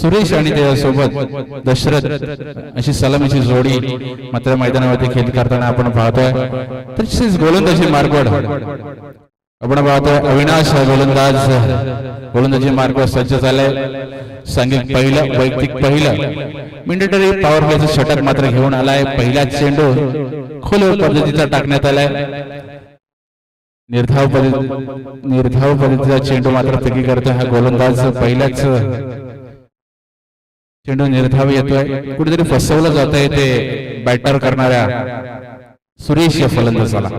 सुरेश आणि त्याच्यासोबत दशरथ अशी सलामीची जोडी मात्र मैदानावरती खेळ करताना आपण पाहतोय. तशीच गोलंदाजी मार्गवड आपण पाहतोय. अविनाश गोलंदाजी मार्गवर सज्ज झालाय. सांघिक पहिलं वैयक्तिक पहिलं मिंडेटरी पॉवर प्लेचं षटक मात्र घेऊन आलाय. पहिला चेंडू खोल पद्धतीचा टाकण्यात आलाय. निर्धाव पद्धतीचा चेंडू मात्र फेकी करतोय हा गोलंदाज. पहिलाच चेंडू निर्धाव येतोय. कुठेतरी फसवलं जात आहे ते बॅटर करणाऱ्या सुरेश या फलंदाजाला.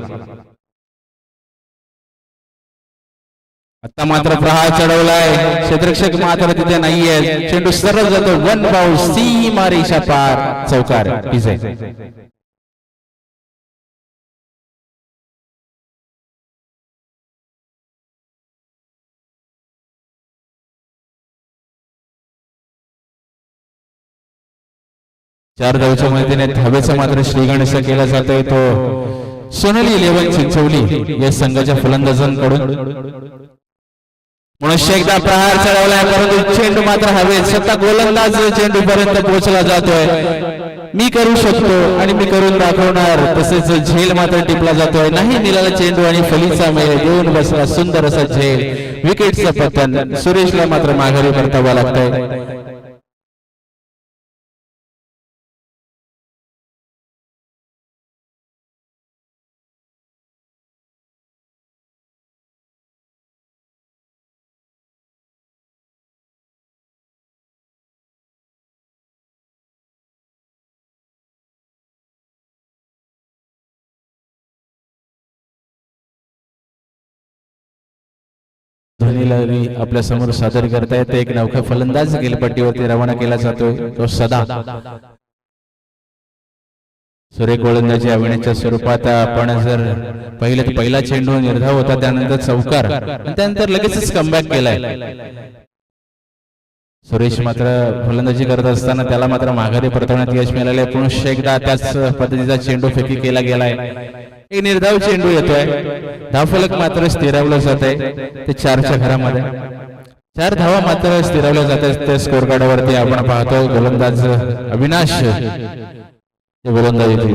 आता मात्र प्रहार चढवलाय. क्षेत्ररक्षक मात्र तिथे नाहीये. चेंडू सरळ जातो. वन बाउल सीमा रेषा पार. चौकार. चार धावच्या मदतीने धावेचा मात्र श्रीगणेश केला जातोय तो सोनाली 11 चिंचवली या संघाच्या फलंदाजांकडून. पुन्हा एकदा प्रहार चढवलाय परंतु चेंडू मात्र हवेत. स्वतः गोलंदाज चेंडू पर्यंत पोहोचला जातोय. मी करू शकतो आणि मी करून दाखवणार. तसेच झेल मात्र टिपला जातोय. नाही निघाला चेंडू आणि फलीचा मेळ देऊन बसला सुंदर असा झेल. विकेटचं पतन. सुरेशला मात्र माघारी परतावं लागतंय. ध्वनीला आपल्या समोर सादर करतायत. एक नौका फलंदाज गेलपट्टीवरती रवाना केला जातोय तो सदा. सुरेख गोलंदाजी अविनाशच्या स्वरूपात आपण जर पहिला चेंडू निर्धाव होता त्यानंतर चौकार आणि त्यानंतर लगेचच कमबॅक केलाय. सुरेश मात्र फलंदाजी करत असताना त्याला मात्र माघारी परतवण्यात यश मिळाले. पुन्हा एकदा त्याच पद्धतीचा चेंडू फेकी केला गेलाय. एक निर्धाव चेंडू येतोय. धावफलक मात्र स्थिरावलं जात आहे. ते 4च्या घरामध्ये 4 धावा मात्र स्थिरावल्या जात आहेत. त्या स्कोर कार्डावरती आपण पाहतो गोलंदाज अविनाश गोलंदाजी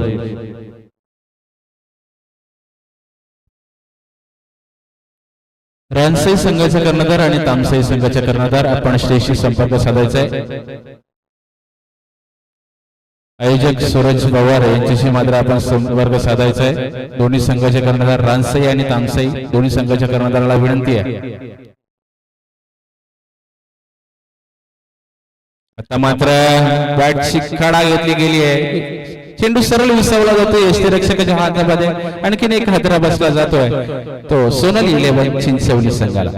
रानसाई संघाचा कर्णधार आणि तामसाई संघाचा कर्णधार आपण श्रेष्ठी संपर्क साधायचा आहे. आयोजक सूरज पवार यांच्याशी मात्र आपण संपर्क साधायचा आहे. दोन्ही संघाचे कर्णधार रानसाई आणि तामसाई दोन्ही संघाच्या कर्णधाराला विनंती आहे. आता मात्र बॅटची कडा घेतली गेली आहे. चेंडू सरळ विसावला जातो यष्टीरक्षकाच्या हातामध्ये. आणखीन एक हादरा बसला जातोय तो सोनाली 11 चिंचवली संघाला.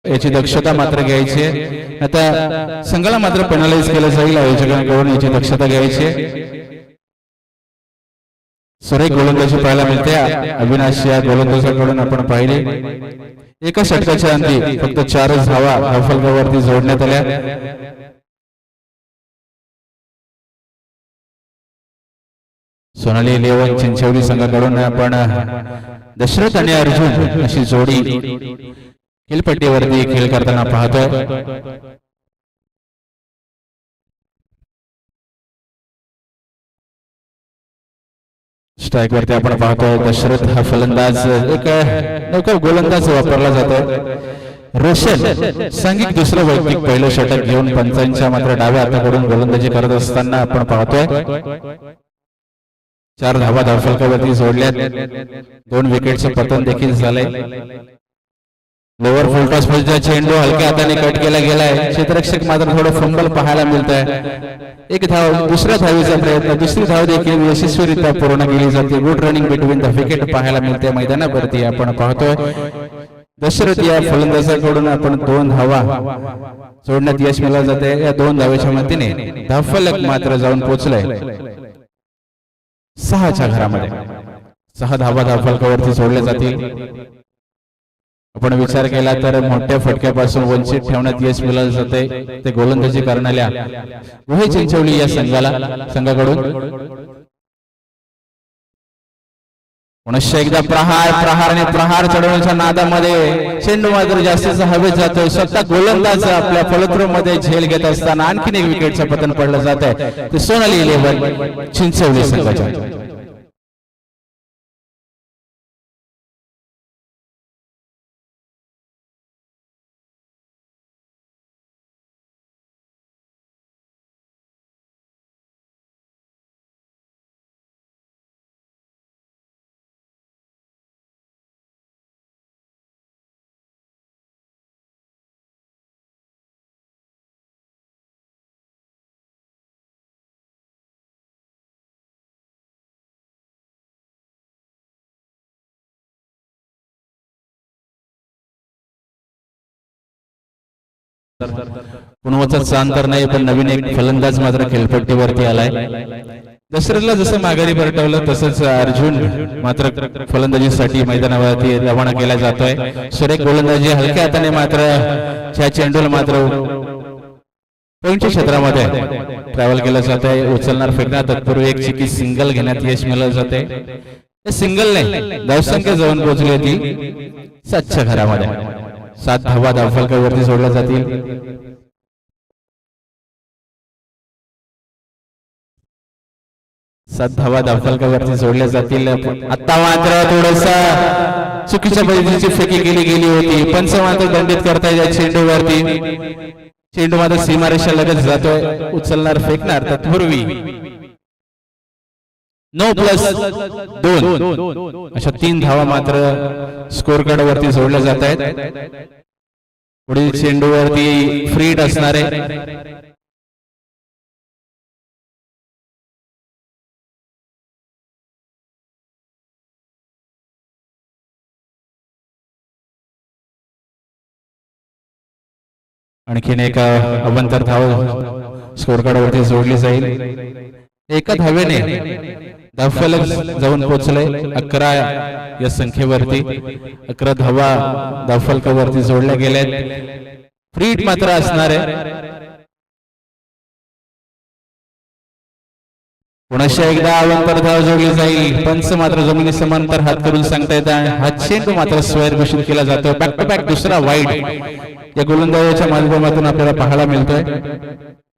याची दक्षता मात्र घ्यायची आहे. आता संघाला मात्र पेनलाइज केलं जाईल. आयोजकांकडून याची दक्षता घ्यायची आहे. सुरेख गोलंदाजी पाहायला मिळते. अविनाश या गोलंदाजाकडून आपण पाहिले. एका षटकाच्या अंती फक्त 4च धावा धावफलकावरती जोडण्यात आल्या. सोनाली 11 चिंचवली संघाकडून आपण दशरथ आणि अर्जुन अशी जोडी खेळपट्टीवरती खेळ करताना पाहतोय. स्ट्राइक वरती आपण पाहतोय दशरथ हा फलंदाज. एक नौका गोलंदाज वापरला जातोय. रोशन सांघिक दुसरं वैयक्तिक पहिलं षटक घेऊन पंचांच्या मात्र डाव्या हाताकडून गोलंदाजी करत असताना आपण पाहतोय. 4 धावा धावफलकावरती जोडल्यात. 2 विकेटचं पतन देखील झालंय. लोअर फुलटॉस मध्ये चेंडू हलक्या हाताने कट केला गेलाय. क्षेत्ररक्षक मात्र थोडं फंबल पाहायला मिळत आहे. एक धाव, दुसऱ्या धावेचा प्रयत्न, दुसरी धाव देखील यशस्वीरित्या पूर्ण केली जाते. Good running between the wicket पाहायला मिळते मैदानावरती. आपण पाहतोय दशरथ या फलंदाजाकडून आपण 2 धावा सोडण्यात यश मिळवले जाते. या 2 धावेच्या मदतीने धावफलक मात्र जाऊन पोहोचलाय 6च्या घरामध्ये. 6 धावा धावफलकावरती सोडल्या जातील. आपण विचार केला तर मोठ्या फटक्यापासून वंचित ठेवण्यात यश मिळवले जाते ते गोलंदाजी करणाऱ्या गुहे चिंचवली या संघाकडून. पुनश्च एकदा प्रहार चढवण्याच्या नादामध्ये चेंडू मात्र जास्तीत हवेत जातोय. स्वतः गोलंदाज आपल्या फलंदाज मध्ये झेल घेत असताना आणखीन एक विकेटचं पतन पडलं जात आहे. ते सोनाली 11 चिंचवली संघाच्या. कुणाचाच अंतर नाही, पण नवीन एक फलंदाज मात्र खेळपट्टीवरती आलाय. दशरथला जसं माघारी परतवलं तसंच अर्जुन मात्र फलंदाजीसाठी मैदानावरती रवाना केला जातोय. सुरेख गोलंदाजी हलक्या हाताने मात्र ह्या चेंडूला मात्र पॉइंटच्या क्षेत्रामध्ये ट्रॅव्हल केलं जात आहे. उचलणार फेकणार तत्पूर्वी एक चिकी सिंगल घेण्यात यश मिळवलं जाते. सिंगलने धावसंख्या जाऊन पोहोचली होती 7च्या घरामध्ये. 7 धावा धावफलकावरती सोडल्या जातील. 7 धावा धावफलकावरती सोडल्या जातील. आता मात्र थोडस चुकीच्या पद्धतीची फेकी केली गेली होती. पंच मात्र दंडित करताय चेंडूवरती. चेंडू मात्र सीमारेषा लगत जातोय. उचलणार फेकणार तत्पूर्वी 9+2 अशा 3 धावा मात्र स्कोर कार्ड वरती सोडल्या जात आहेत. पुढील चेंडूवरती फ्री हिट असणारे आणखीन एक अवंतर धाव स्कोर कार्ड वरती जोडली जाईल. एका धावेने धावफलक जाऊन पोहोचले 11 या संख्येवरती. 11 धावा धावफलकावरती जोडल्या गेल्यात. फ्री हिट मात्र असणार आहे. पुन्हा एकदा अवंतर धाव जोडली जाईल. पंच मात्र जमिनी समांतर हात करून सांगतायत. हा चेंडू मात्र स्क्वेअर घोषित केला जातो. बॅक टू बॅक दुसरा वाईड या गोलंदाजाच्या माध्यमातून आपल्याला पाहायला मिळतोय.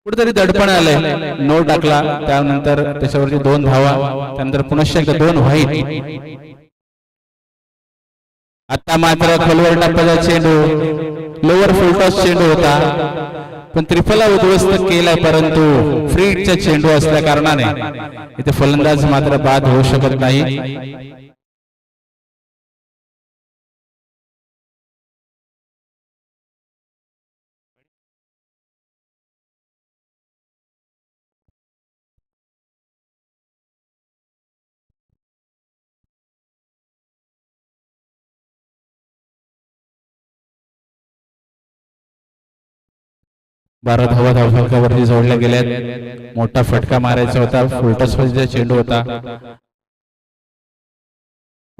कुठेतरी दडपण आलंय. नो टाकला त्यानंतर त्याच्यावरती 2 धावा, त्यानंतर पुन्हा एकदा 2 व्हाईट. आता मात्र खोलवर टप्प्याचा चेंडू लोअर फुलटॉस चेंडू होता, पण त्रिफला उद्ध्वस्त केलाय. परंतु फ्री हिटचा चेंडू असल्या कारणाने इथे फलंदाज मात्र बाद होऊ शकत नाही. बारा धावा धावफलकावरती जोडल्या गेल्यात. मोठा फटका मारायचा होता. फुलटॉस चेंडू होता.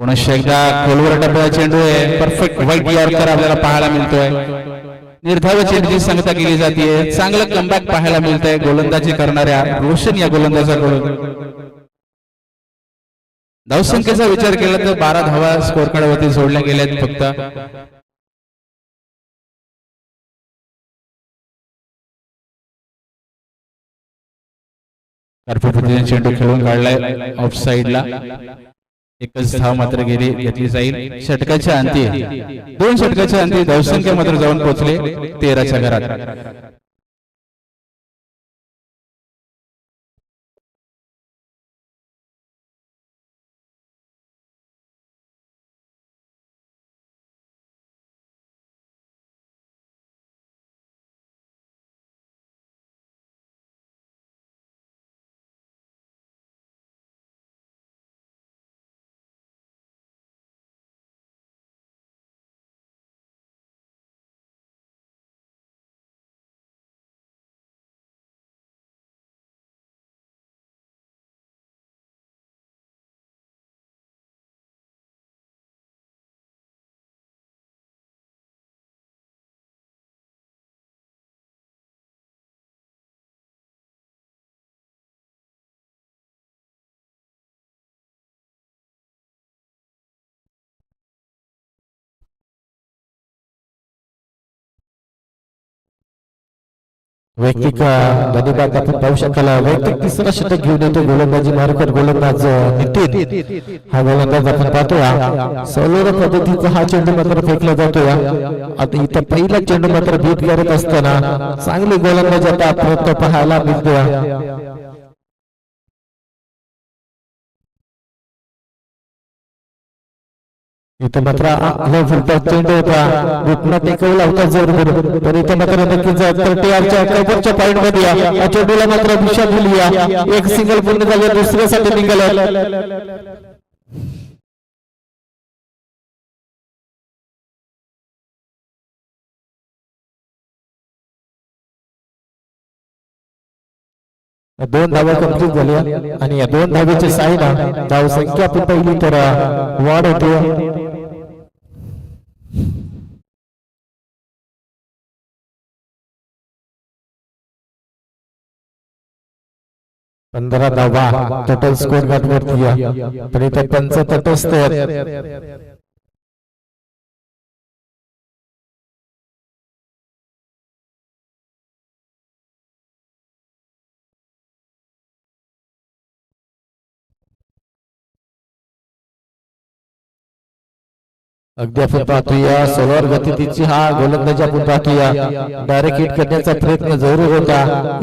पुन्हा एकदा खोलवर टप्प्याचा चेंडू आहे. परफेक्ट व्हाईट यॉर्कर आपल्याला पाहायला मिळतोय. निर्धाव चेंडूची सांगता केली जाते. चांगलं कमबॅक पाहायला मिळतंय गोलंदाजी करणाऱ्या रोशन या गोलंदाजाकडून. धावसंख्येचा विचार केला तर 12 धावा स्कोर कार्डवरती जोडल्या गेल्यात फक्त. चेंडू खेळून काढलाय ऑफ साइडला. एकच धाव मात्र घेतली जाईल. षटकाच्या अंती 2 षटकाच्या अंती धावसंख्या मात्र जाऊन पोहोचले 13च्या घरात. वैयक्तिक धन्यवाद आपण पाहू शकाल. वैयक्तिक तिसरा षटक घेऊन येतो गोलंदाजी मार्कर गोलंदाज नितीन. हा गोलंदाज आपण पाहतोय सौलर पद्धतीचा हा चेंडू मात्र फेकला जातोय. आता इथं पहिला चेंडू मात्र बीट करत असताना चांगली गोलंदाज आता प्रयत्न पाहायला मिळतोय. इथं मात्र चेंडू होता घुटना टेकवला होता जोर करून, तर इथं मात्र नक्कीच टीआरच्या कव्हरच्या पॉइंट मध्ये या चेंडूला मात्र दिशा दिली. एक सिंगल पूर्ण झाले, दुसऱ्यासाठी निघाला. दोन धावा कंप्लीट झाल्या आणि या दोन धावेच्या साहाय्याने धाव संख्या आपण पहिली तर वाढ होते. 15 धावा टोटल स्कोर गाठवरती, पण इथे पंच तटस्थ आहेत. अगदी आपण पाहतोया सोलर गतीची हा गोलंदाजी आपण पाहतोया डायरेक्ट हिट करण्याचा प्रयत्न जरूर होता.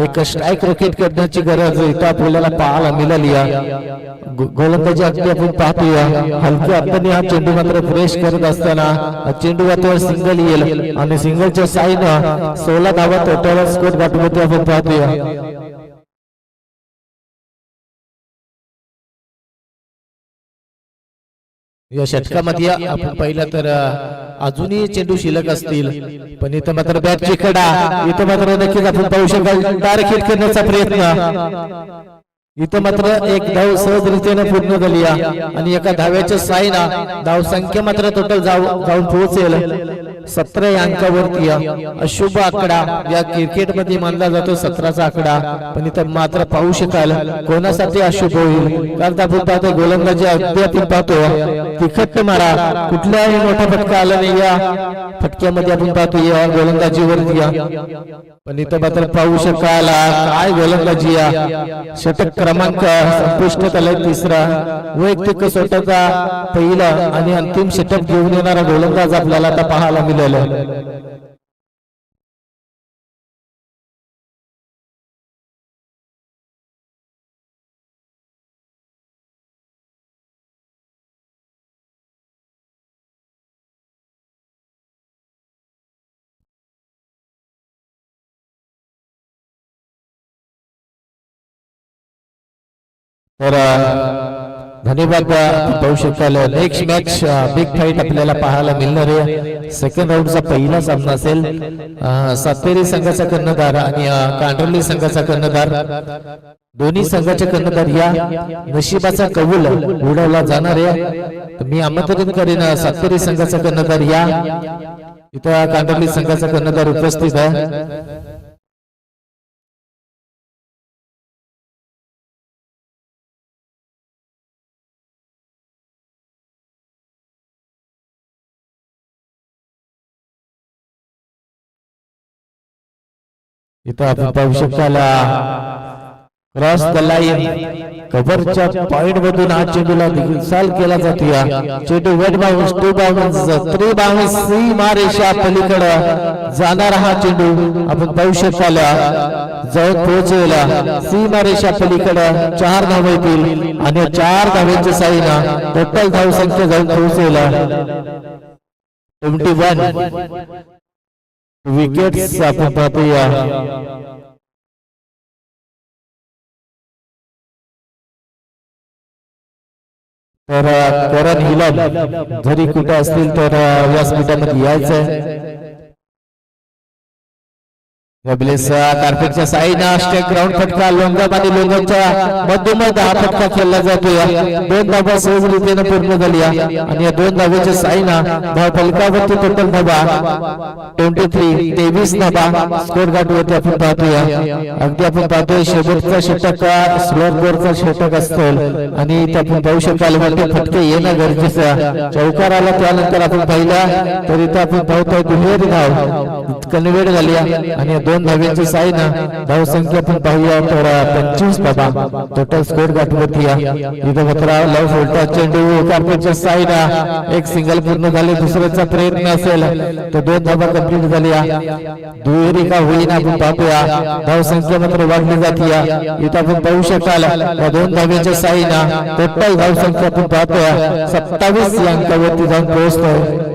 एक स्ट्राइक रॉकेट करण्याची गरज इथं आपल्याला पाहायला मिळाली. गोलंदाजी अगदी आपण पाहतोया हलक्या हाताने हा चेंडू मात्र फ्रेश करत असताना चेंडू वातावर सिंगल येईल आणि सिंगलच्या साईनं 16 धावा टोटल स्कोर गाठवते आपण पाहतोया. या षटकामध्ये आपण पाहिलं तर अजूनही चेंडू शिल्लक असतील, पण इथं मात्र बॅटची कडा इथं मात्र नक्कीच आपण पाहू शकाल डायरेक्ट हिट करण्याचा प्रयत्न. इथं मात्र एक धाव सहजरित्याने पूर्ण झाली आणि एका धाव्याच्या साईना धाव संख्या मात्र टोटल जाऊन पोहोचेल 17 या अंकावरती. अशुभ आकडा या क्रिकेट मध्ये मानला जातो 17चा आकडा, पण इथं मात्र पाहू शकाल कोणासाठी अशुभ होईल. कारण आपण पाहतो गोलंदाजी अगदी आपण पाहतो तिखट मारा कुठल्याही मोठा फटका आला नाही. या फटक्यामध्ये आपण पाहतो या गोलंदाजीवरती, पण इथं मात्र पाहू शकाल काय गोलंदाजी या षटक क्रमांक संपुष्टात आलाय तिसरा. वैयक्तिक स्वतःचा पहिला आणि अंतिम षटक घेऊन येणारा गोलंदाज आपल्याला आता पाहायला मिळाला. तर धन्यवाद पाहू शकाल. नेक्स्ट मॅच बिग फाईट आपल्याला पाहायला मिळणार आहे. सेकंड राऊंडचा पहिला सामना असेल सातेरी संघाचा कर्णधार आणि कांडरली संघाचा कर्णधार. दोन्ही संघाचे कर्णधार या नशिबाचा कौल उडवला जाणार आहे. मी आमंत्रित करेन सातेरी संघाचा कर्णधार या इथं कांडरली संघाचा कर्णधार उपस्थित आहे. इथं आपण पाहू शकाल क्रॉस द लाईन कव्हरच्या पॉइंट मधून हा चेंडूला दिग्साल केला जातो. चेंडू वेट bounce two bounce three bounce सीमारेषा पलीकडे जाणारा हा चेंडू आपण पाहू शकाल जाऊन पोहोचलेला सीमारेषा पलीकडे 4 धावा येतील आणि 4 धावांच्या साईना टोटल धाव संख्या जाऊन पोहोचलेला 21 विकेट्स आपण पाहतोया. तर करण हिलाल जरी कुठे असतील तर व्यासपीठामध्ये यायचं. कार्पेटच्या साईडला स्टेक ग्राउंड फटका लोंगम आणि लोंगमच्या मध्यमध्ये हा फटका खेळला जातोय. 2 धावा सहजरित्याने पूर्ण झाली आणि या 2 धावांच्या साईना धाव फलकावरती टोटल धावा 23 धावा स्कोर गाठवरती आपण पाहतोय. अगदी आपण पाहतोय शेवटचा षटक स्लोअर बोरचा षटक असतो आणि इथे आपण पाहू शकाल मोठे फटके येणं गरजेचं. चौकार आला त्यानंतर आपण पाहिला तर इथे आपण पाहतोय दुहेरी धाव कन्व्हर्ट झाली आणि 2 धाव्यांची साईना धावसंख्या आपण पाहूया तर 25 धावा टोटल स्कोर गाठवती इथं मात्र लव फुलटा चेंडू कार्पेटच्या साईना एक सिंगल पूर्ण झाले दुसऱ्याचा प्रयत्न असेल तर 2 धावा कंप्लीट झाल्या दुहेरी का होईना आपण पाहूया धावसंख्या मात्र वाढली जाते इथं आपण पाहू शकाल या 2 धाव्यांच्या साईना टोटल धावसंख्या आपण पाहतोय 27 या अंकावरती जाऊन पोहोचतोय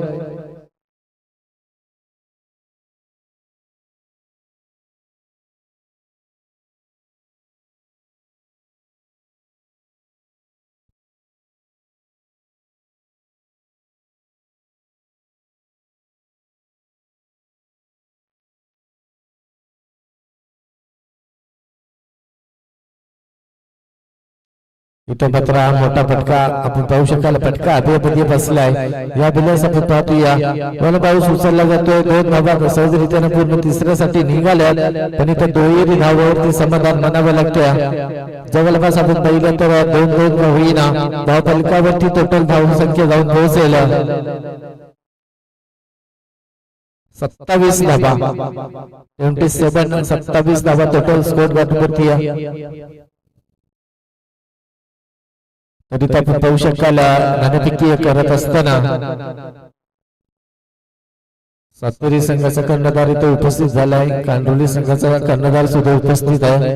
इथं मात्र हा मोठा फटका आपण पाहू शकाल फटका आधीमध्ये बसलाय या बिलास आपण पाहूया वन पाऊस उचलला जातोय 2 धावा सहजरित्याने पूर्ण तिसऱ्यासाठी निघाल्या पण इथं दुहेरी धावावरती समाधान मानावं लागतोय जवळपास आपण पाहिलं तर 2-2 होईना धाव फलकावरती टोटल धाव संख्या जाऊन पोहोचेल 27 धावा 27 धावा टोटल स्कोर गाठवती तरी आपण पाहू शकाल नाणेफेकी करत असताना सातपुरी संघाचा कर्णधार इथे उपस्थित झालाय कांडोली संघाचा कर्णधार सुद्धा उपस्थित आहे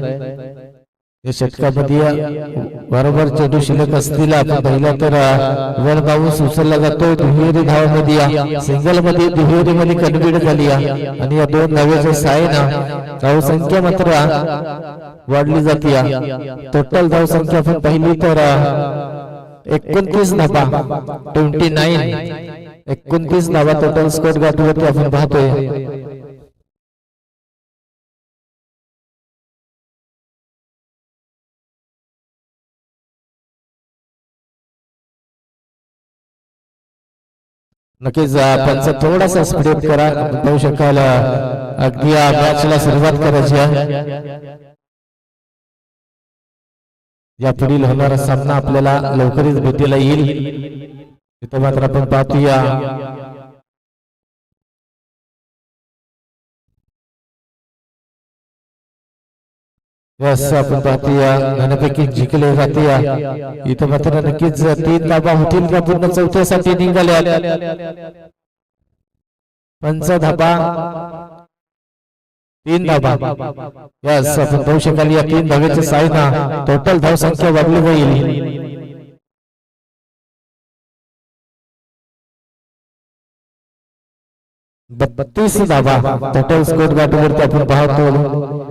या षटकामध्ये बरोबर चेंडू शिल्लक असतील आपण पाहिलं तर वन बाउन्स उचलला जातो दुहेरी धावामध्ये सिंगल मध्ये दुहेरी मध्ये कन्व्हर्ट झाली आणि या 2 धावेच्या साहाय्याने धाव संख्या मात्र वाढली जाते टोटल धाव संख्या आपण पाहिली तर 29 धावा 29 धावा टोटल स्कोर गाठवरती आपण पाहतोय नक्कीच पंच थोडासा स्पीड करा पाहू शकाल अगदी या मॅचला सुरुवात करायची आहे या पुढील होणारा सामना आपल्याला लवकरच भेटीला येईल इथं मात्र आपण पाहूया आपण पाहूया नाणेफेकी जिंकले जाते इथं मात्र नक्कीच 3 धावा होतील का पूर्ण चौथ्यासाठी निघाल्या 5 धावा 3 धावा यस आपण पाहू शकाल या 3 धावेच्या साहाय्याने टोटल धाव संख्या वाढली जाईल 32 धावा टोटल स्कोर गाठवरती आपण पाहतो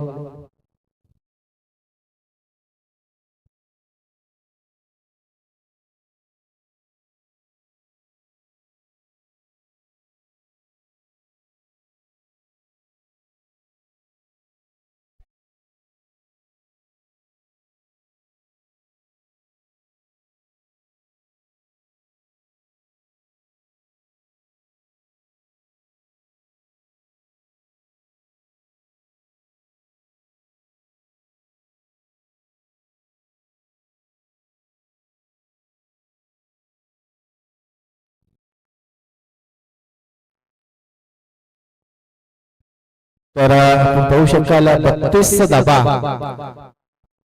तर आपण पाहू शकाल 32 धावा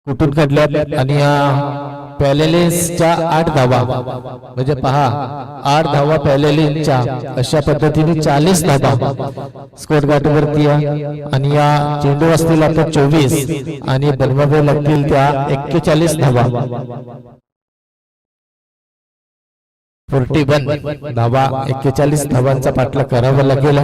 कुठून काढल्यात आणि पॅलेलिन्सच्या 8 धावा म्हणजे पहा 8 धावा पॅलेलिन्सच्या अशा पद्धतीने 40 धावा स्कोर गाठवरती आणि या चेंडू असतील आता 24 आणि बनवावे लागतील त्या 41 धावा 41 धावा 41 धावांचा पाठलाग करावा लागेल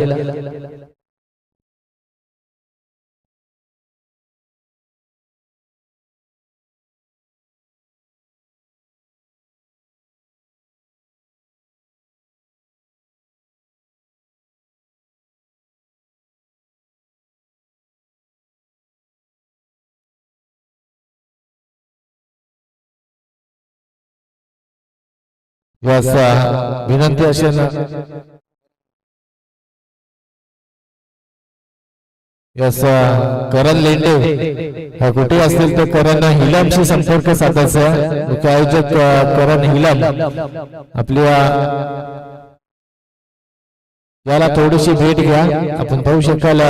विनंती असेल करण लेंडे कुठे असतील तर करण हिलमशी संपर्क साधायचा मुख्य आयोजक करण हिलम आपल्या याला थोडीशी भेट घ्या. आपण पाहू शकाल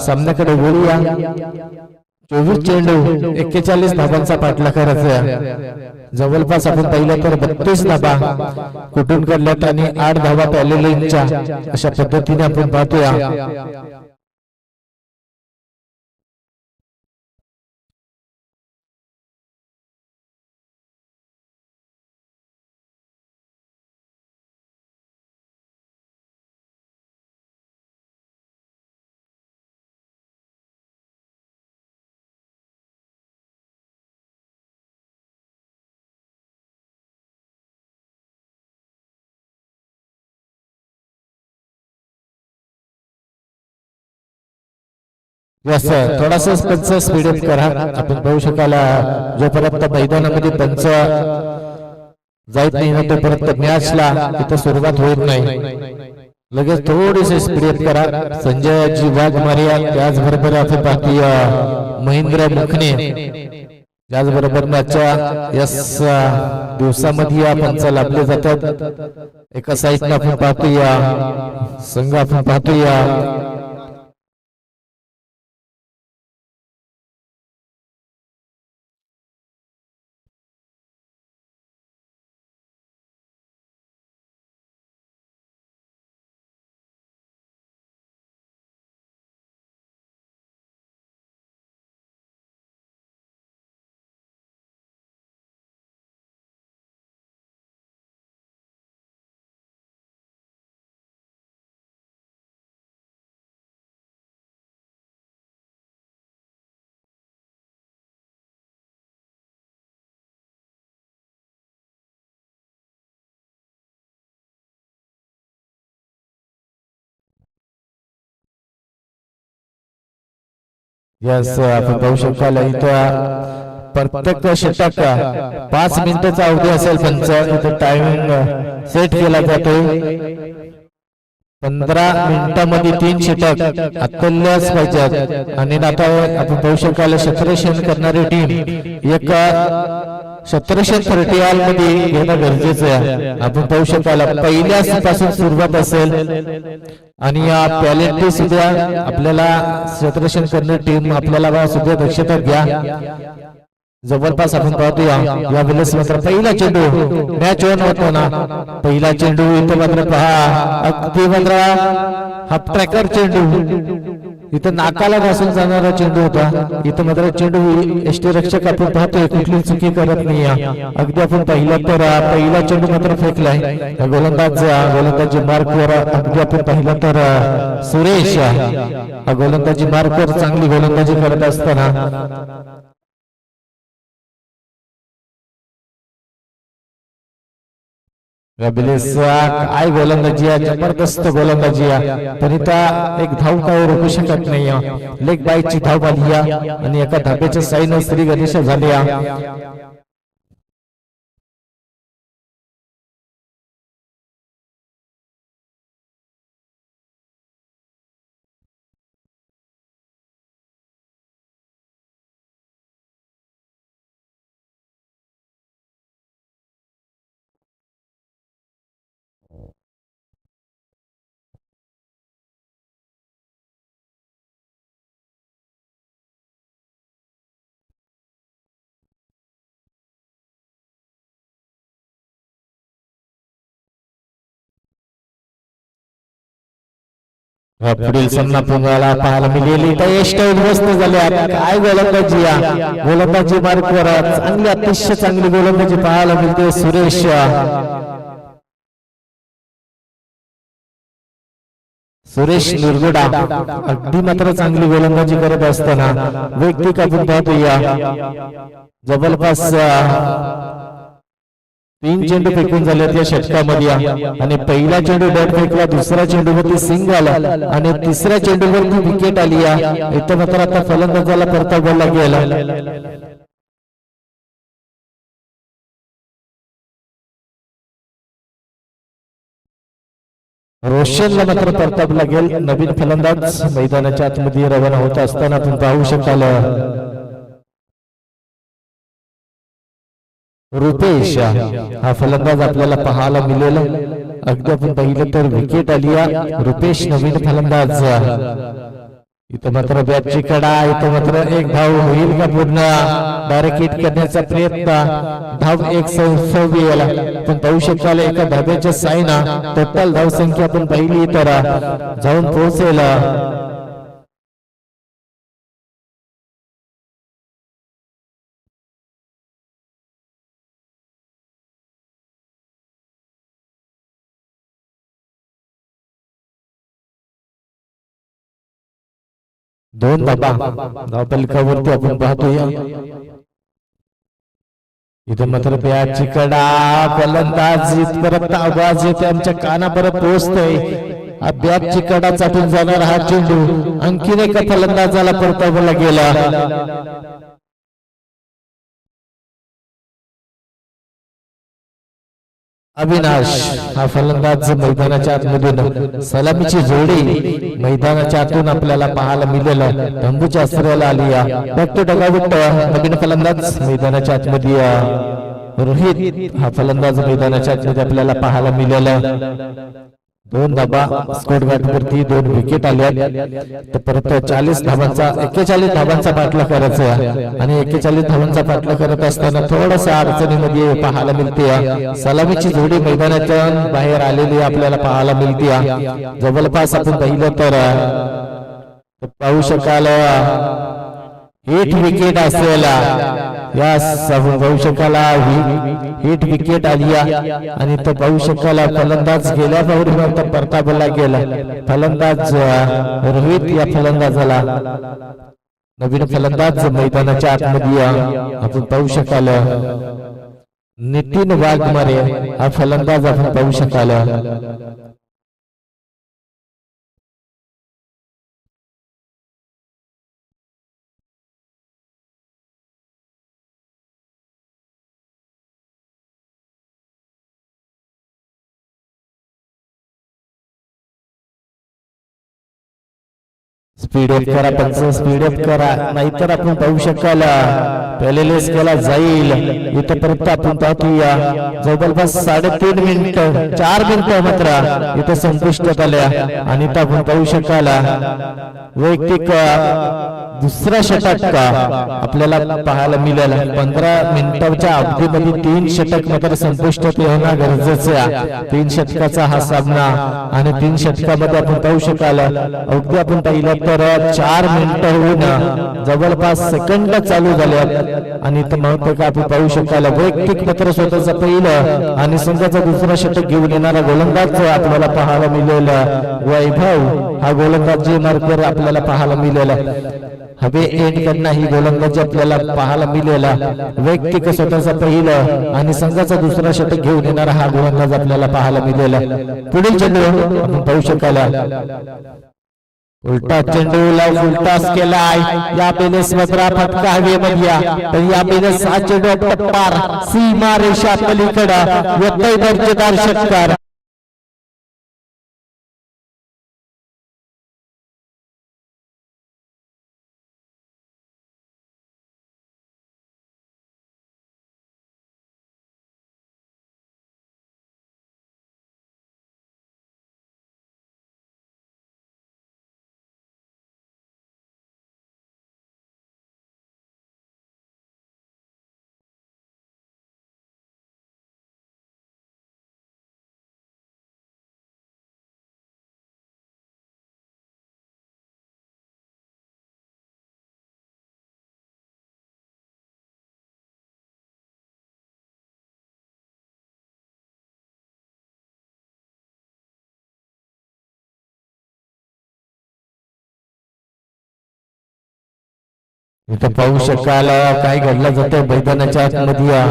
सामन्याकडे वळूया. 24 चेंडू 41 धाबांचा पाठलाग करायचा. जवळपास आपण पाहिलं तर 32 धाबा कुठून काढल्यात आणि 8 धाबा पॅलेलिनच्या अशा पद्धतीने आपण पाहतोया. थोडासा पंच स्पीडअप करा. आपण पाहू शकाल जोपर्यंत मैदानामध्ये पंच जात नाही ना तोपर्यंत मॅचला इथं सुरुवात होत नाही. लगेच थोडेसे स्पीडअप करा. संजय जी वाघमारिया, त्याचबरोबर आपण पाहतोय महेंद्र मुखणे, त्याचबरोबर मॅचच्या यस दिवसामध्ये या पंच लाभले जातात. एका साईडला आपण पाहतोय संघ आपण पाहतोय यस आपण पाहू शकाल इथं प्रत्येक षटक 5 मिनिटाचा अवधी असेल. पंच इथं टायमिंग सेट केला जातोय. 15 मिनिटांमध्ये 3 षटक अत्तल्याच पाहिजेत. आणि आता आपण पाहू शकाल क्षेत्ररक्षण करणारी टीम एक क्षेत्ररक्षण प्रक्रियाल मध्ये घेणं गरजेचं आहे. आपण पाहू शकाल पहिल्याच पासून सुरुवात असेल आणि या पॅलेंटी सुद्धा आपल्याला क्षेत्ररक्षण करणारी टीम आपल्याला सुद्धा दक्षता घ्या. जवळपास आपण पाहतोय या वेळेस मात्र पहिला चेंडू मॅच ऑन होतो ना. पहिला चेंडू इथं मात्र पहा अगदी मात्र हाफ ट्रॅकर चेंडू इथं नाकाला घासून जाणारा चेंडू होता. इथं मात्र चेंडू एसटी रक्षक आपण पाहतोय कुठली चुकी करत नाही. अगदी आपण पाहिलं तर पहिला चेंडू मात्र फेकलाय. गोलंदाजी मार्कवर अगदी आपण पाहिलं तर सुरेश गोलंदाजी मार्कवर चांगली गोलंदाजी करत असताना काय गोलंदाजी आहे, जबरदस्त गोलंदाजी आहे. पण इथं एक धाव काय रोखू शकत नाही. लेग बाईची धाव आली आणि एका धाब्याच्या साईन श्री गणेश झाले. पुढील सामना पुन्हा पाहायला मिळेल. यष्ट उद्ध्वस्त झाले. काय गोलंदाजी गोलंदाजी मार्कवर चांगली अतिशय चांगली गोलंदाजी पाहायला मिळते. सुरेश सुरेश निरगुडा अगदी मात्र चांगली गोलंदाजी करत असताना वैयक्तिक आपण पाहतोया जवळपास 3 चेंडू फेकून झाले या षटकामध्ये. आणि पहिला चेंडू डॉट फेकला, दुसरा चेंडूवरती सिंग आला आणि तिसऱ्या चेंडूवरती विकेट आली. इथं मात्र आता फलंदाजाला परतावा गेला. रोशनला मात्र परतावा लागेल. नवीन फलंदाज मैदानाच्या आतमध्ये रवाना होत असताना आपण पाहू शकाल रुपेश हा फलंदाज आपल्याला पाहायला मिळेल. अगदी आपण पाहिलं तर विकेट आली रुपेश नवीन फलंदाज इथं मात्र बॅटची कडा इथं मात्र एक धाव होईल का पूर्ण डायरेक्ट हिट करण्याचा प्रयत्न धाव 126 पण पाहू शकाल एका धाब्याच्या साईना टोटल धाव संख्या आपण पाहिली तर जाऊन पोहोचेल दोन धाबा धावपलकावरती आपण पाहतोय इथं मात्र बॅटची कडा फलंदाज इथपर्यंत आवाज येते आमच्या कानापर्यंत पोहोचतोय बॅटची कडा चाटून जाणार हा चेंडू आणखीन एका फलंदाजाला परतावला गेला अविनाश हा फलंदाज मैदानाच्या आतमधून सलामीची जोडी मैदानाच्या आतून आपल्याला पाहायला मिळेल तंबूच्या आश्रयाला आली बॅक टू डगावट नवीन फलंदाज मैदानाच्या आतमध्ये रोहित हा फलंदाज मैदानाच्या आतमध्ये आपल्याला पाहायला मिळेल दोन धाबा स्कोर वरती 2 विकेट आल्या तर परत 41 धावांचा पाठला करायचा आणि 41 धावांचा पाठला करत असताना थोडासा अडचणीमध्ये पाहायला मिळते सलामीची जोडी मैदानाच्या बाहेर आलेली आपल्याला पाहायला मिळते जवळपास आपण पाहिलं तर पाहू शकाल हिट विकेट असेल या पाहू शकाला हिट विकेट आली आणि तो पाहू शकाला फलंदाज गेल्या पाऊल परतावला गेला फलंदाज रोहित या फलंदाजाला नवीन फलंदाज मैदानाच्या आतमध्ये आपण पाहू शकाल नितीन वाघमारे हा फलंदाज आपण पाहू शकाल स्पीड अप करा पंच स्पीड अप करा नाहीतर आपण पाहू शकाल पॅलेलेस केला जाईल इथं परत आपण पाहूया जवळपास 3.5 मिनिट 4 मिनिट मात्र इथं संपुष्टात आल्या आणि इथं आपण पाहू शकाल वैयक्तिक दुसरा षटक आपल्याला पाहायला मिळेल 15 मिनिटांच्या अवधीमध्ये 3 षटक मात्र संपुष्टात येणं गरजेचं आहे 3 षटकाचा हा सामना आणि 3 षटकामध्ये आपण पाहू शकाल अगदी आपण पाहिलं तर 4 मिनिटं होऊन जवळपास सेकंड चालू झाले आणि महत्त्वाचं आपण पाहू शकाल वैयक्तिक मात्र स्वतःचं पहिलं आणि संघाचा दुसरा षटक घेऊन येणारा गोलंदाज आपल्याला पाहायला मिळेल वैभव हा गोलंदाज मार्कवर आपल्याला पाहायला मिळेल हवे एंड करणं ही गोलंदाजी आपल्याला पाहायला मिळेल वैयक्तिक स्वतःचं पहिलं आणि संघाचा दुसरा षटक घेऊन येणारा हा गोलंदाज आपल्याला पाहायला मिळेल पुढील चेंडू आपण पाहू शकाल उलटा चेंडूला उलटास केलाय या पेलेस मात्र फटका हवेमध्ये तर या पेलेस हा चेंडू टप्पार सीमा रेषा पलीकडे व्यत्यय दर्जेदार षटकार इथं पाहू शकाल काय घडलं जातं मैदानाच्या आतमध्ये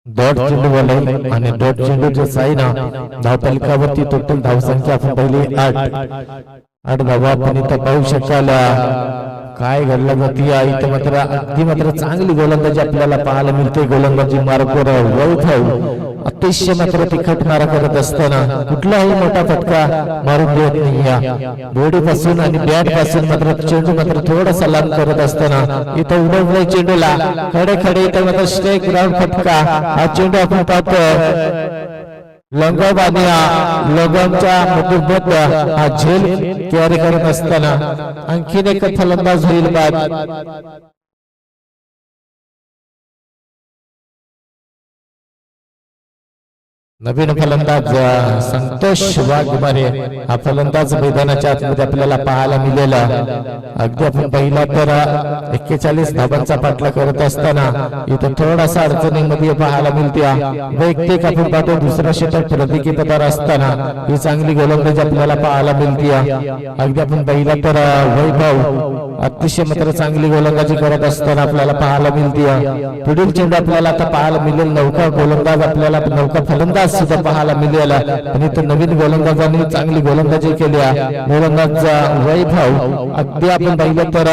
डॉट चेंडू वाले आणि डॉट चेंडूच्या साईना धावपलकावरती टोटल धावसंख्या आपण पाहिली 8 8 धावा आपण इथं पाहू शकाल काय घडलं जाते इथं मात्र अगदी मात्र चांगली गोलंदाजी आपल्याला पाहायला मिळते. गोलंदाजी मार्गवर वैभव अतिशय मात्र तिखट मारा करत असताना कुठलाही मोठा फटका मारून देत नाही. बॉडीपासून आणि बॅट पासून मात्र चेंडू मात्र थोडासा लांब करत असताना इथं उडवलाय चेंडूला खडे खडे इथं मात्र स्ट्राईक ग्राउंड फटका. हा चेंडू आपण पाहतो लंगब आणि लगमच्या मधोमध हा झेल कॅरी करत असताना आणखीन एक फलंदाज होईल बाद. नवीन फलंदाज संतोष वाघमारे हा फलंदाज मैदानाच्या आतमध्ये आपल्याला पाहायला मिळाला. अगदी आपण पहिला तर 41 धाबांचा पाठला करत असताना इथं थोडासा अडचणीमध्ये पाहायला मिळते. वैयक्तिक आपण पाहतो दुसरा षटक प्रतिकीपदार असताना ही चांगली गोलंदाजी आपल्याला पाहायला मिळते. अगदी आपण पहिला तर वैभव अतिशय मात्र चांगली गोलंदाजी करत असताना आपल्याला पाहायला मिळते. पुढील चेंडू आपल्याला आता पाहायला मिळेल नौका गोलंदाज आपल्याला नौका फलंदाज सुद्धा पाहायला मिळाला. आणि तो नवीन गोलंदाजांनी चांगली गोलंदाजी केली. गोलंदाज वैभव अगदी आपण पाहिलं तर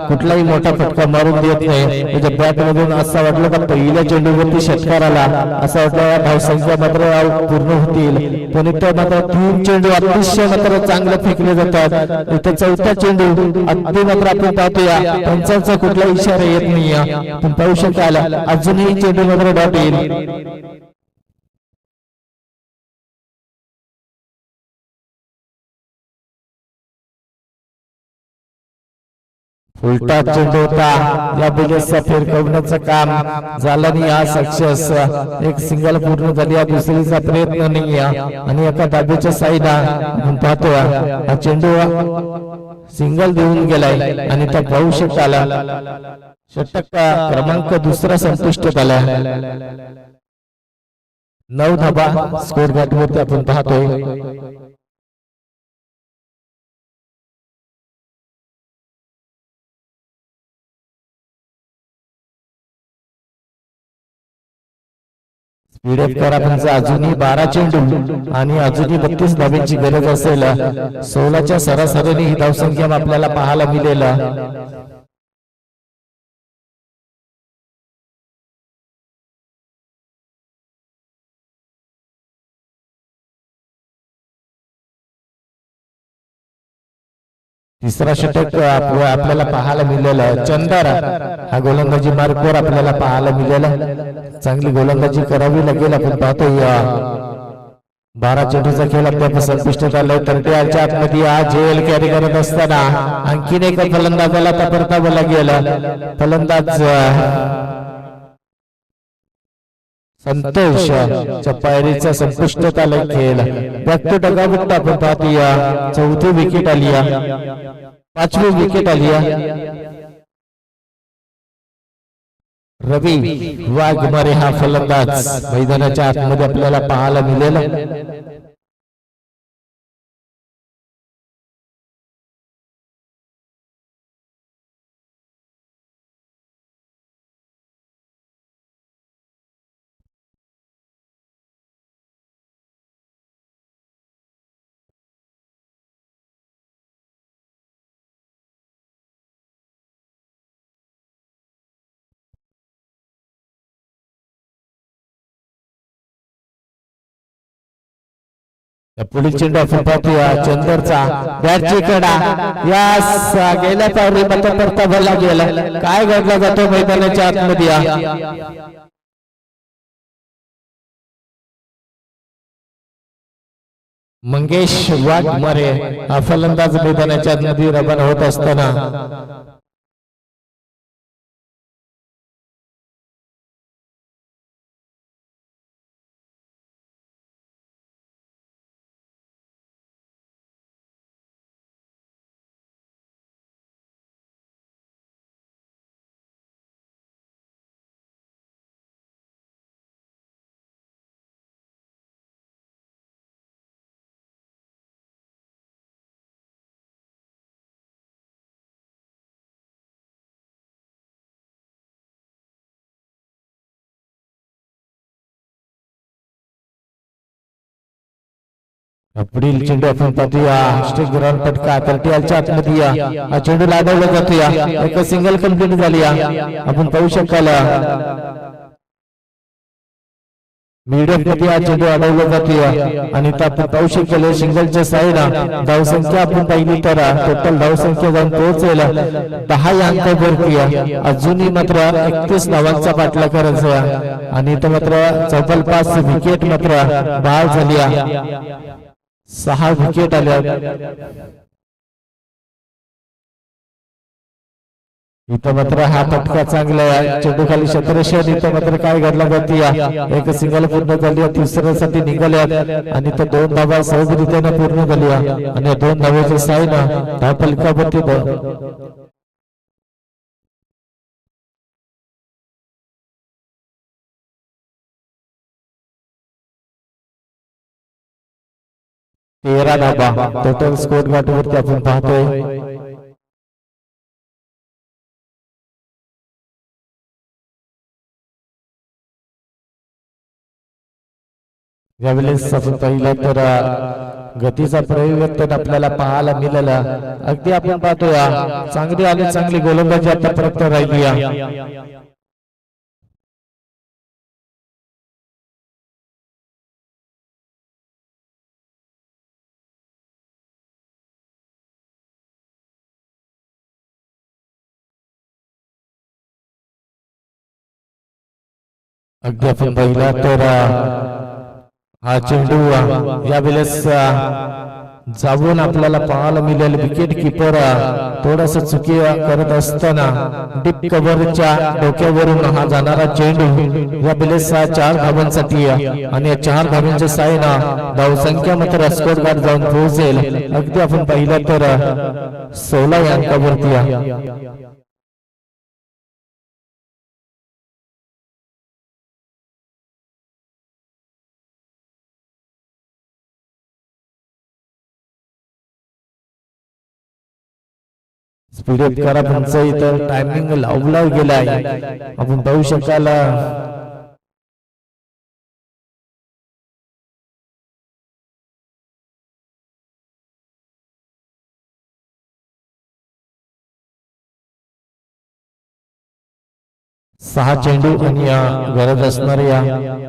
कुठलाही मोठा फटका मारून देत नाही. त्याच्या बॅट मधून असं वाटलं का पहिल्या चेंडूवरती षटकार आला असं वाटलं धावसंख्या मात्र पूर्ण होतील. पण इथं मात्र 3 चेंडू अतिशय मात्र चांगले फेकले जातात. इथं चौथा चेंडू अगदी मात्र आपण पाहतोया पंचांचा कुठला इशारा येत नाही. आपण पाहू शकाल अजूनही चेंडू मात्र डॉट येईल. उलटा चेंडू होता या बॉलचा फिरकवण्याचं काम झालं नाही. हा सक्सेस एक सिंगल पूर्ण झाली. या दुसरीचा प्रयत्न नाही आणि एका दाबेच्या साईडला आपण पाहतो हा चेंडू सिंगल देऊन गेलाय आणि त्या पाहू शकाल षटक क्रमांक दुसरा संतुष्ट झाला. 9 धाबा स्कोर बॅटवरती आपण पाहतोय. स्पीड करायचा अजूनही 12 चेंडू आणि अजूनही 32 धाब्यांची गरज असेल. 16च्या सरासरीने ही धावसंख्या आपल्याला पाहायला मिळेल. तिसरा षटक आपल्याला पाहायला मिळालेला आहे. चंदर हा गोलंदाजी मार्गवर आपल्याला पाहायला मिळाला. चांगली गोलंदाजी करावी लागेल. आपण पाहतो 12 चेंडूचा खेळ आपल्या संपुष्ट झालाय. तरट्याच्या आतमध्ये हा झेल कॅरी करत असताना आणखीन एक फलंदाजाला परतावं लागेल. फलंदाज संतोष पायरीचा संपुष्टात आलाय खेळ. बॅक टू डगावट आपण पाहतोया. 4थी विकेट आली. 5वी विकेट आली. रवी वाघमारे हा फलंदाज मैदानाच्या आतमध्ये आपल्याला पाहायला मिळेल. पुढील चेंडू आपण पाहतोया चंदरचा बॅटची कडा या गेल्या पावरी मत परतावला गेला. काय घडला जातो मैदानाच्या आतमध्ये. मंगेश वाघमारे हा फलंदाज मैदानाच्या आतमध्ये रवाना होत असताना पुढील चेंडू आपण पाहूया स्ट्रिक ग्राउंड फटका 30 आतमध्ये या हा चेंडू लादवला जातोया एक सिंगल कंप्लीट झाली आपण पाहू शकाल मीडियम मध्ये हा चेंडू अडवला जातोय आणि आपण पाहू शकाल सिंगलच्या साईडला धावसंख्या आपण पाहिली तर टोटल धावसंख्या जाऊन पोहोचेल 10 अंकावरती अजूनही मात्र 31 धावांचा पाठला करायचा आणि इथं मात्र 45 विकेट मात्र बाद झाली 6 विकेट आल्या इथं मात्र हा फटका चांगला आहे चेंडू खाली क्षेत्ररक्षण इथं मात्र काय घडला जाते एक सिंगल पूर्ण झाली तिसऱ्यासाठी निघाल्या आणि इथं 2 धावा सहजरित्याने पूर्ण झाल्या आणि 2 धावाच्या साईनं धाव फलकावरती तेरा धावा टोटल स्कोर कार्ड वरती आपण पाहतोय यावेळेस आपण पाहिलं तर गतीचा परिवर्तन आपल्याला पाहायला मिळाला अगदी आपण पाहतोय चांगली आणि चांगली गोलंदाजी आतापर्यंत राहिली अगदी आपण पाहिला तर हा चेंडू यावेळेस जाऊन आपल्याला पाहायला मिळेल विकेट किपर थोडस चुकी करत असताना डीप कव्हरच्या डोक्यावरून हा जाणारा चेंडू यावेळेस 4 धावांसाठी आणि 4 धावांच्या साहाय्याने धावसंख्या मात्र स्कोर कार्ड जाऊन पोहोचेल अगदी आपण पाहिलं तर 16 अंकावरती स्पीड अप करा तुमचं इथं टायमिंग लावला गेलाय आपण पाहू शकाल 6 चेंडू आणि गरज असणाऱ्या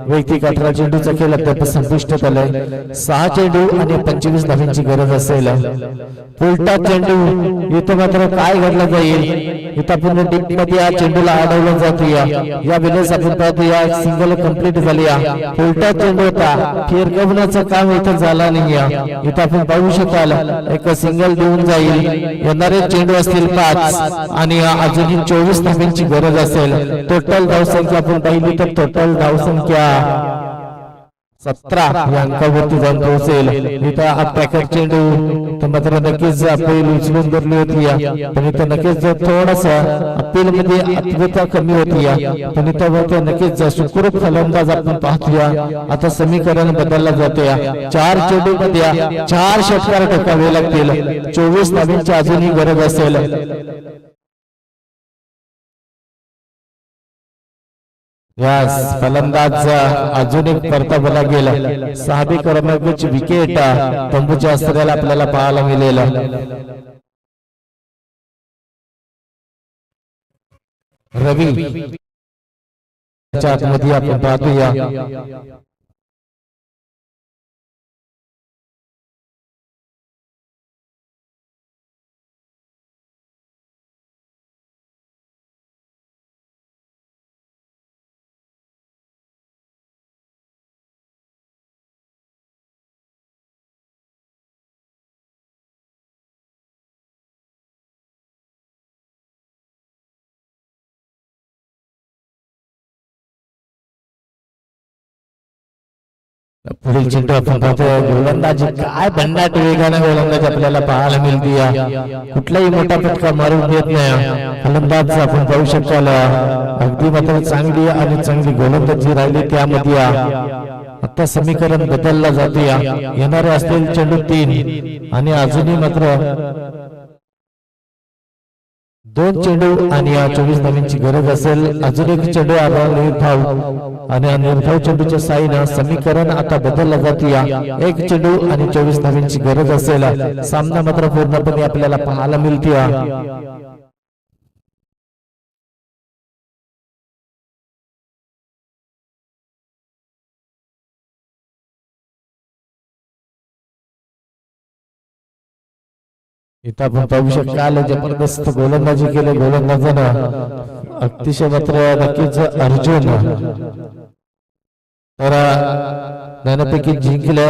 वैयक्तिक 18 चेंडूचा खेळ अद्याप संपुष्ट झालाय 6 चेंडू आणि 25 धावांची गरज असेल उलटा चेंडू इथं मात्र काय घडलं जाईल इथं पूर्ण डीप मध्ये या चेंडूला अडवलं जातोय या वेळेस आपण पाहतो या सिंगल कंप्लीट झाली उलटा चेंडू होता फिरकवण्याचं काम इथं झालं नाही इथं आपण पाहू शकाल एक सिंगल देऊन जाईल येणारे चेंडू असतील 5 आणि अजूनही 24 धावांची गरज असेल टोटल धावसंख्या आपण पाहिली तर टोटल धावसंख्या 17 या अंकावरती जाऊन पोहोचेल इथं अटॅकर चेंडू तर मात्र नक्कीच अपील उचलून धरली होती पण इथं नक्कीच थोडासा अपील मध्ये आत्मता कमी होती पण इथं नक्कीच सुखरूप फलंदाज आपण पाहतोया आता समीकरण बदलला जातोय 4 चेंडू मध्ये 4 षटकार ठोकावे लागतील 24 धावांची अजूनही गरज असेल यास फलंदाज अजून एक परतावला गेला 6 क्रमांकाची विकेट तंबूच्या अस्त्राला आपल्याला पाहायला मिळेल रवी मध्ये आपण पाहतोया पुढील चेंडू आपण पाहतोय गोलंदाजी काय भन्नाट वेगाने गोलंदाजी आपल्याला पाहायला मिळते कुठलाही मोठा फटका मारून देत नाही फलंदाज आपण पाहू शकाल अगदी मात्र चांगली आणि चांगली गोलंदाजी राहिली त्यामध्ये आता समीकरण बदलला जाते येणारे असतील चेंडू 3 आणि अजूनही मात्र 2 चेंडू आणि या 24 धावांची गरज असेल. अजून एक चेंडू आपण निर्धाव आणि या निर्धाव चेंडूच्या साईनं समीकरण आता बदललं जाते. 1 चेंडू आणि 24 धावांची गरज असेल. सामना मात्र पूर्णपणे आपल्याला पाहायला मिळते. इथं आपण पाहू शकता जबरदस्त गोलंदाजी केली गोलंदाजानं. अतिशय मात्र नक्कीच अर्जुन तर बऱ्यापैकी जिंकले